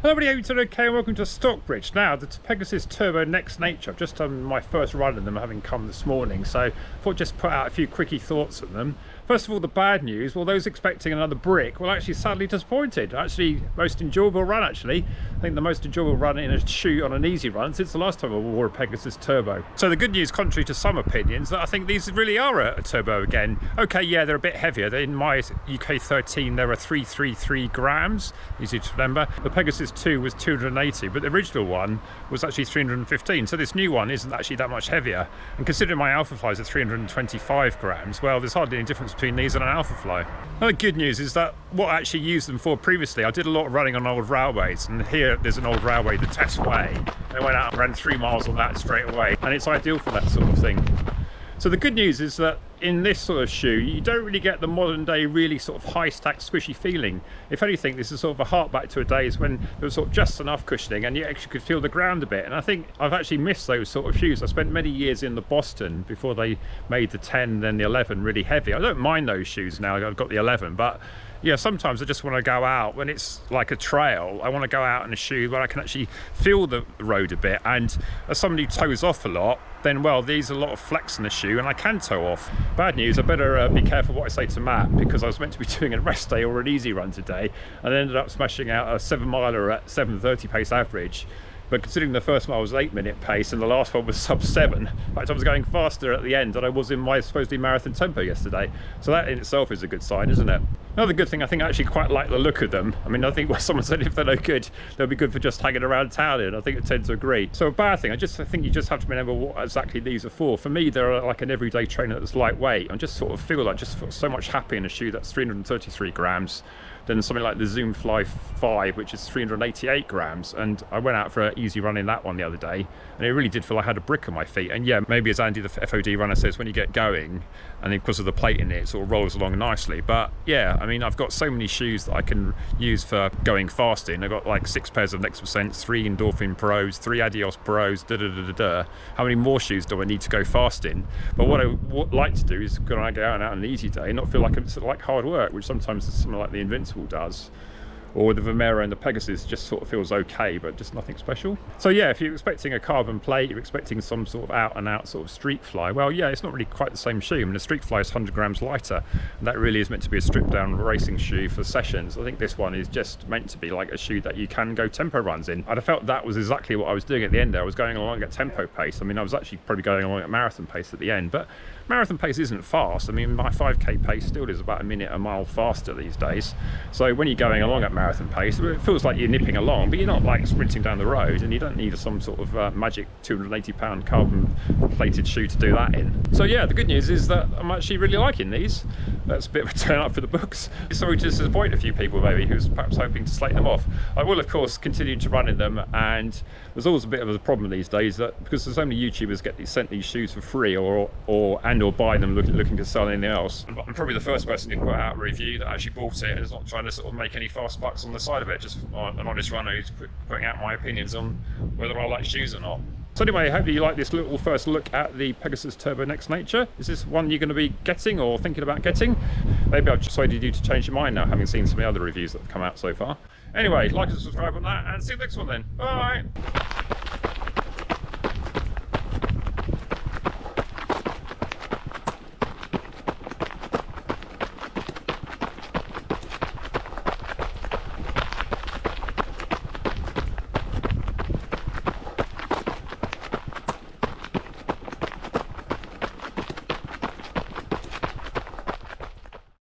Hello everybody, hope you're doing okay and welcome to Stockbridge. Now, the Pegasus Turbo Next Nature. I've just done my first run of them, having come this morning, so I thought I'd just put out a few quickie thoughts on them. First of all, the bad news, well, those expecting another brick were actually sadly disappointed. Actually, most enjoyable run actually. I think the most enjoyable run in a shoe on an easy run since the last time I wore a Pegasus Turbo. So the good news, contrary to some opinions, that I think these really are a turbo again. Okay, yeah, they're a bit heavier. In my UK 13, there are 333 grams, easy to remember. The Pegasus 2 was 280, but the original one was actually 315. So this new one isn't actually that much heavier. And considering my Alpha Flies are 325 grams, well, there's hardly any difference between these and an Alpha Fly. Now, the good news is that what I actually used them for previously, I did a lot of running on old railways, and here there's an old railway, the Test Way, and I went out and ran 3 miles on that straight away, and it's ideal for that sort of thing. So the good news is that in this sort of shoe, you don't really get the modern day really sort of high stacked squishy feeling. If anything, this is sort of a hark back to a days when there was sort of just enough cushioning and you actually could feel the ground a bit. And I think I've actually missed those sort of shoes. I spent many years in the Boston before they made the 10, then the 11 really heavy. I don't mind those shoes now, I've got the 11, but yeah, sometimes I just want to go out when it's like a trail. I want to go out in a shoe where I can actually feel the road a bit. And as somebody who toes off a lot, then well, there's a lot of flex in the shoe and I can toe off. Bad news, I better be careful what I say to Matt, because I was meant to be doing a rest day or an easy run today and I ended up smashing out a 7 miler at 7:30 pace average. But considering the first mile was 8-minute pace and the last one was sub 7, in fact I was going faster at the end than I was in my supposedly marathon tempo yesterday. So that in itself is a good sign, isn't it? Another good thing, I think I actually quite like the look of them. I mean, I think someone said if they're no good, they'll be good for just hanging around town in. I think I tend to agree. So a bad thing, I think you just have to remember what exactly these are for. For me, they're like an everyday trainer that's lightweight. I just sort of feel like so much happy in a shoe that's 333 grams. Than something like the Zoom Fly 5, which is 388 grams. And I went out for an easy run in that one the other day, and it really did feel like I had a brick on my feet. And yeah, maybe as Andy, the FOD runner, says, when you get going, and because of the plate in it, it sort of rolls along nicely. But yeah, I mean, I've got so many shoes that I can use for going fast in. I've got like 6 pairs of Next Percent, 3 Endorphin Pros, 3 Adios Pros, How many more shoes do I need to go fast in? But what I would like to do is when I go out on an easy day, not feel like it's like hard work, which sometimes is something like the Invincible does, or the Vomero and the Pegasus just sort of feels okay, but just nothing special. So yeah, if you're expecting a carbon plate, you're expecting some sort of out and out sort of street fly, well yeah, it's not really quite the same shoe. I mean, the street fly is 100 grams lighter, and that really is meant to be a stripped down racing shoe for sessions. I think this one is just meant to be like a shoe that you can go tempo runs in. And I felt that was exactly what I was doing at the end there. I was going along at tempo pace. I mean, I was actually probably going along at marathon pace at the end, but marathon pace isn't fast. I mean, my 5k pace still is about a minute a mile faster these days. So when you're going along at marathon pace, it feels like you're nipping along, but you're not like sprinting down the road, and you don't need some sort of magic 280-pound carbon plated shoe to do that in. So yeah, the good news is that I'm actually really liking these. That's a bit of a turn up for the books. Sorry to disappoint a few people maybe who's perhaps hoping to slate them off. I will of course continue to run in them, and there's always a bit of a problem these days that because there's so many YouTubers get sent these shoes for free or buy them looking to sell anything else. I'm probably the first person to put out a review that actually bought it and is not trying to sort of make any fast bucks on the side of it, just an honest runner who's putting out my opinions on whether I like shoes or not. So anyway, I hope you like this little first look at the Pegasus Turbo Next Nature. Is this one you're going to be getting or thinking about getting? Maybe I've persuaded you to change your mind now, having seen some of the other reviews that have come out so far. Anyway, like and subscribe on that, and see you next one then. Bye!